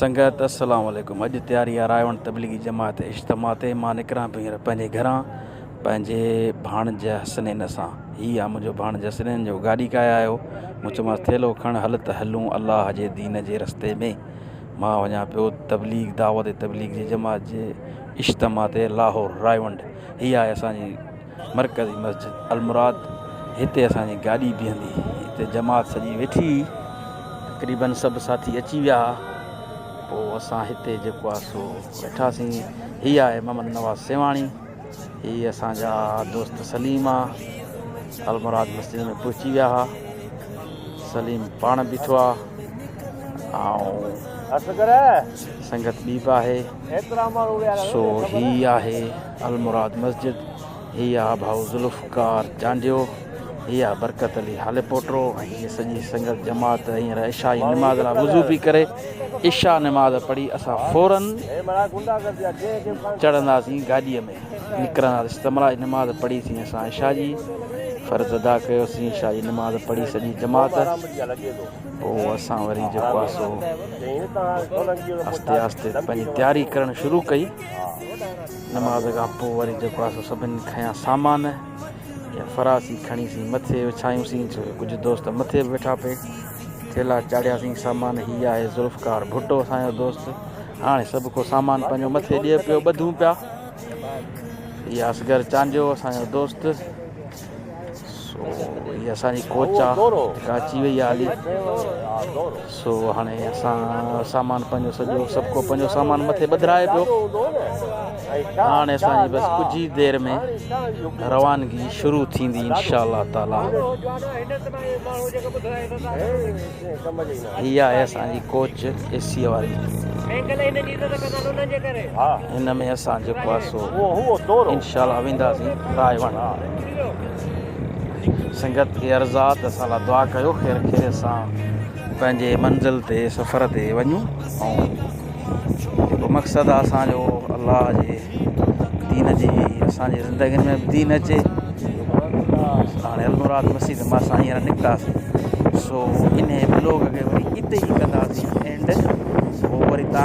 संगत अस्सलाम वालेकुम। अॼु तैयारी आहे रायवण तबलीगी जमात इज्तिमा ते। मां निकिरां हींअर पंहिंजे घरां पंहिंजे भाणज हसनैन सां। हीअ आहे मुंहिंजो भाणज हसनैन जो गाॾी काए आयो। मूं चयोमांसि थेलो खण हल त हलूं अलाह जे दीन जे रस्ते में। मां वञा पियो तबलीग दावत तबलीग जी जमात जे इज्तिमा ते लाहौर रायवंड। हीअ आहे असांजी मरकज़ी मस्जिद अलमुराद। हिते असांजी गाॾी बीहंदी। हिते जमात सॼी वेठी, तक़रीबन सभु साथी अची विया। पोइ असां हिते जेको आहे सो वेठासीं। हीअ आहे मोहम्मद नवाज़ सेवाणी। हीअ असांजा दोस्त सलीम आहे। अलमुराद मस्जिद में पहुची विया हुआ। सलीम पाण बीठो आहे ऐं संगत ॿी बि आहे। सो हीअ आहे अलमुराद मस्जिद। हीअ आहे भाऊ ज़ुल्फ़कार चांडियो। हीअ आहे बरकत अली हाले पोटो। ऐं हीअ सॼी संगत जमात हींअर इशा जी नमाज़ लाइ वुज़ू पई करे। इशा नमाज़ पढ़ी असां फ़ौरन चढ़ंदासीं गाॾीअ में, निकिरंदासीं। इज्तिमा जी नमाज़ पढ़ीसीं असां इशा जी, फ़र्ज़ु अदा कयोसीं इशा जी नमाज़ पढ़ी सॼी जमात। पोइ असां वरी जेको आहे सो आस्ते आस्ते पंहिंजी तयारी करणु शुरू कई। नमाज़ खां पोइ वरी जेको आहे सो सभिनी खयां सामान या फरासी खणीसीं मथे विछायूंसीं। छो कुझु दोस्त मथे बि वेठा पे, थेला चाढ़ियासीं सामान। हीअ आहे ज़ुल्फ़कार भुट्टो असांजो दोस्त। हाणे सभु को सामान पंहिंजो मथे ॾिए पियो, ॿधूं पिया। हीअ असगर चांडियो असांजो दोस्त। सो हीअ असांजी कोच आहे जेका अची वई आहे हली। सो हाणे असां सामान पंहिंजो सॼो सभु को पंहिंजो सामान मथे ॿधाए पियो। हाणे असांजी बसि कुझु ई देरि में रवानगी शुरू थींदी इंशाअल्लाह ताला। हीअ आहे असांजी कोच एसीअ वारी। हिन में असां जेको आहे सो इंशाअल्लाह वेंदासीं रायवण। संगत खे अर्ज़ात असां लाइ दुआ कयो, ख़ैर ख़ैर असां पंहिंजे मंज़िल ते सफ़र ते वञूं। ऐं जेको मक़सदु आहे असांजो अलाह जे दीन जी असांजी ज़िंदगी में दीन अचे। हाणे अलमुराद मस्जिद मां असां हींअर निकितासीं। सो इन ब्लॉग खे वरी हिते ई कंदासीं एंड। पोइ वरी तव्हां